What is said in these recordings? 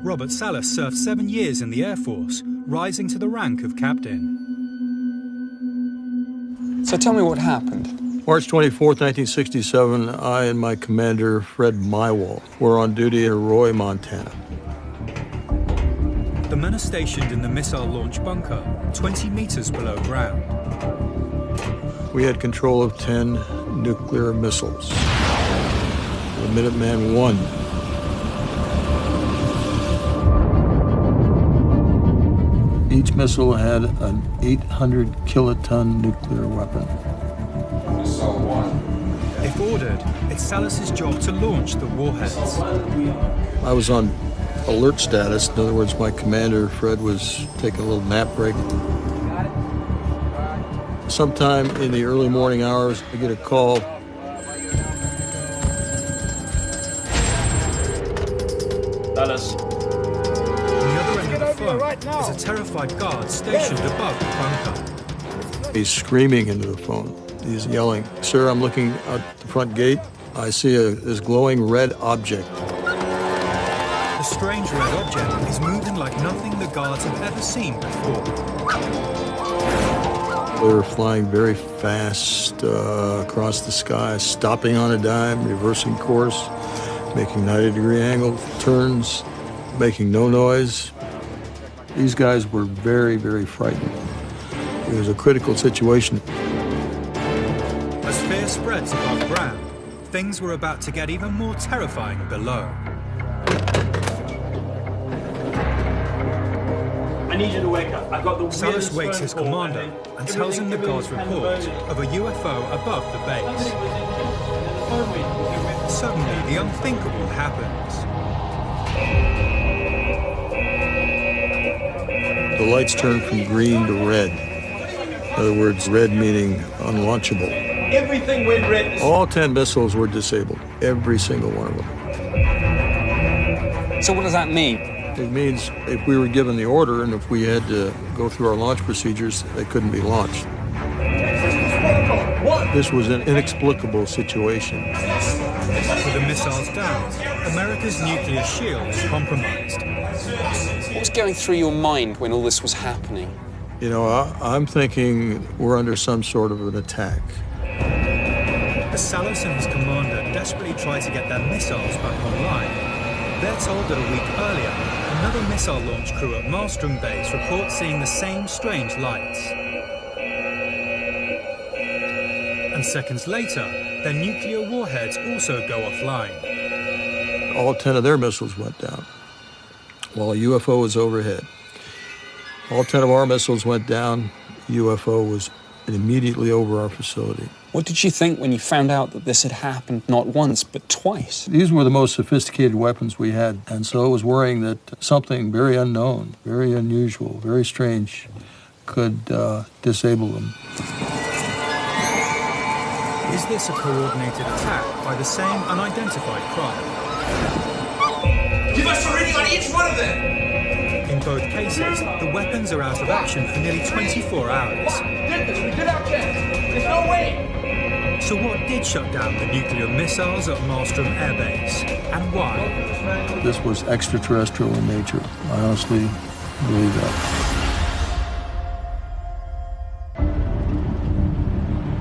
Robert Salas served 7 years in the Air Force, rising to the rank of captain. So tell me what happened. March 24th, 1967, I and my commander, Fred Mywall, were on duty in Roy, Montana. The men are stationed in the missile launch bunker, 20 meters below ground. We had control of 10 nuclear missiles. The Minuteman I. Each missile had an 800-kiloton nuclear weapon. Missile 1. If ordered, it's Salas's job to launch the warheads. I was on alert status. In other words, my commander, Fred, was taking a little nap break. Sometime in the early morning hours, I get a call. Salas. Is a terrified guard stationed above the bunker. He's screaming into the phone. He's yelling, "Sir, I'm looking out the front gate. I see this glowing red object." The strange red object is moving like nothing the guards have ever seen before. They were flying very fast across the sky, stopping on a dime, reversing course, making 90-degree angle turns, making no noise. These guys were very, very frightened. It was a critical situation. As fear spreads above ground, things were about to get even more terrifying below. I need you to wake up. I've got the Salas wakes his commander and tells him the guard's report of a UFO above the base. Suddenly, the unthinkable happens. The lights turned from green to red. In other words, red meaning unlaunchable. Everything went red. All 10 missiles were disabled, every single one of them. So what does that mean? It means if we were given the order and if we had to go through our launch procedures, they couldn't be launched. This was an inexplicable situation. With the missiles down, America's nuclear shield is compromised. What was going through your mind when all this was happening? You know, I'm thinking we're under some sort of an attack. As Salas and his commander desperately try to get their missiles back online, they're told that a week earlier, another missile launch crew at Malmstrom Base reports seeing the same strange lights. And seconds later, their nuclear warheads also go offline. All 10 of their missiles went down while a UFO was overhead. All 10 of our missiles went down. UFO was immediately over our facility. What did you think when you found out that this had happened not once, but twice? These were the most sophisticated weapons we had, and so it was worrying that something very unknown, very unusual, very strange could disable them. Is this a coordinated attack by the same unidentified craft? Give us a reading on each one of them! In both cases, the weapons are out of action for nearly 24 hours. Did this, we did our chance. There's no way! So what did shut down the nuclear missiles at Malmstrom Air Base, and why? This was extraterrestrial in nature. I honestly believe that.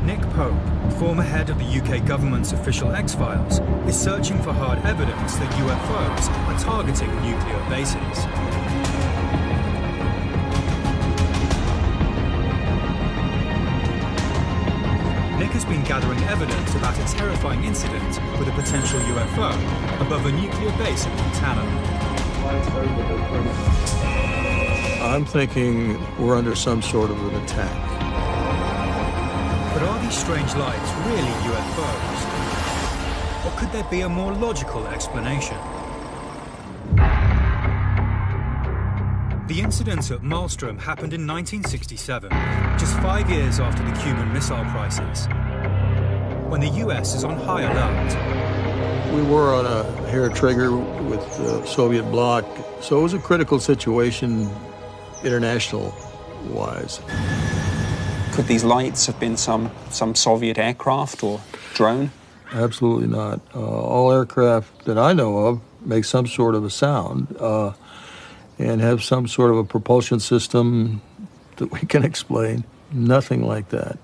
Nick Pope, former head of the UK government's official X-Files, is searching for hard evidence that UFOs are targeting nuclear bases. Nick has been gathering evidence about a terrifying incident with a potential UFO above a nuclear base in Montana. I'm thinking we're under some sort of an attack. But are these strange lights really UFOs? Or could there be a more logical explanation? The incident at Malmstrom happened in 1967, just 5 years after the Cuban Missile Crisis, when the US is on high alert. We were on a hair trigger with the Soviet bloc, so it was a critical situation international-wise. Could these lights have been some Soviet aircraft or drone? Absolutely not. All aircraft that I know of make some sort of a sound, and have some sort of a propulsion system that we can explain. Nothing like that.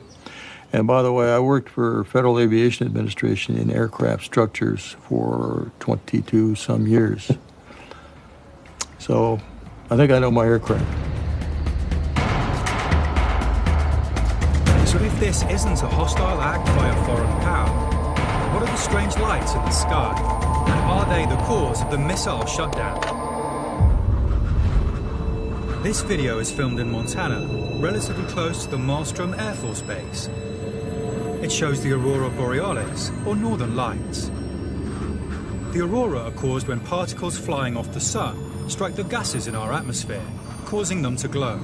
And by the way, I worked for Federal Aviation Administration in aircraft structures for 22 some years. So I think I know my aircraft. So if this isn't a hostile act by a foreign power, what are the strange lights in the sky? And are they the cause of the missile shutdown? This video is filmed in Montana, relatively close to the Malmstrom Air Force Base. It shows the aurora borealis, or northern lights. The aurora are caused when particles flying off the sun strike the gases in our atmosphere, causing them to glow.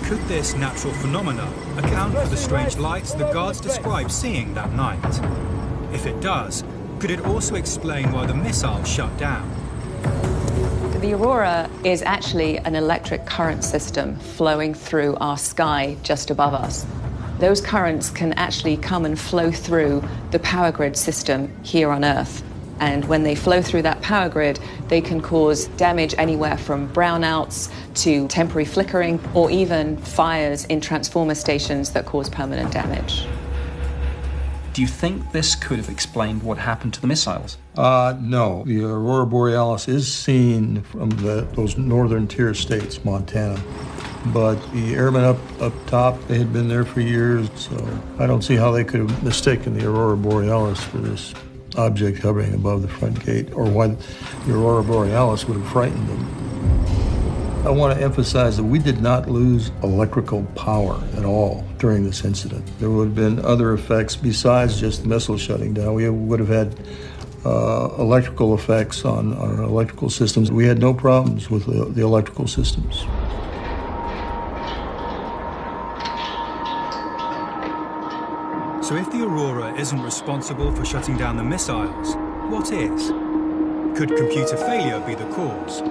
Could this natural phenomena account for the strange lights the guards described seeing that night? If it does, could it also explain why the missile shut down? The aurora is actually an electric current system flowing through our sky just above us. Those currents can actually come and flow through the power grid system here on Earth. And when they flow through that power grid, they can cause damage anywhere from brownouts to temporary flickering, or even fires in transformer stations that cause permanent damage. Do you think this could have explained what happened to the missiles? No. The aurora borealis is seen from those northern tier states, Montana. But the airmen up top, they had been there for years, so I don't see how they could have mistaken the aurora borealis for this object hovering above the front gate, or why the aurora borealis would have frightened them. I want to emphasize that we did not lose electrical power at all during this incident. There would have been other effects besides just the missile shutting down. We would have had electrical effects on our electrical systems. We had no problems with the electrical systems. So if the aurora isn't responsible for shutting down the missiles, what is? Could computer failure be the cause?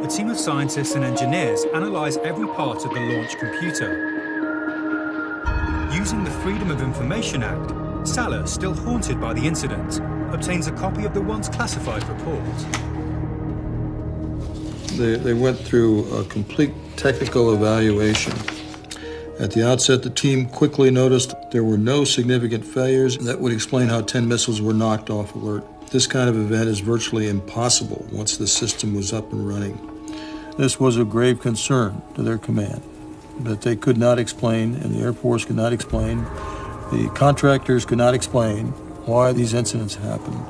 A team of scientists and engineers analyze every part of the launch computer. Using the Freedom of Information Act, Salas, still haunted by the incident, obtains a copy of the once classified report. They went through a complete technical evaluation. At the outset, the team quickly noticed there were no significant failures that would explain how 10 missiles were knocked off alert. This kind of event is virtually impossible once the system was up and running. This was a grave concern to their command that they could not explain, and the Air Force could not explain. The contractors could not explain why these incidents happened.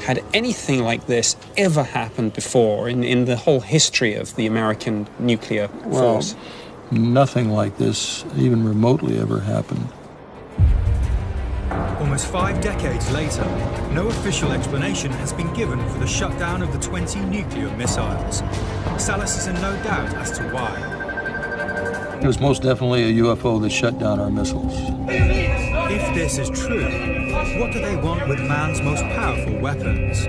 Had anything like this ever happened before in the whole history of the American nuclear force? Nothing like this even remotely ever happened. Almost 5 decades later, no official explanation has been given for the shutdown of the 20 nuclear missiles. Salas is in no doubt as to why. It was most definitely a UFO that shut down our missiles. If this is true, what do they want with man's most powerful weapons?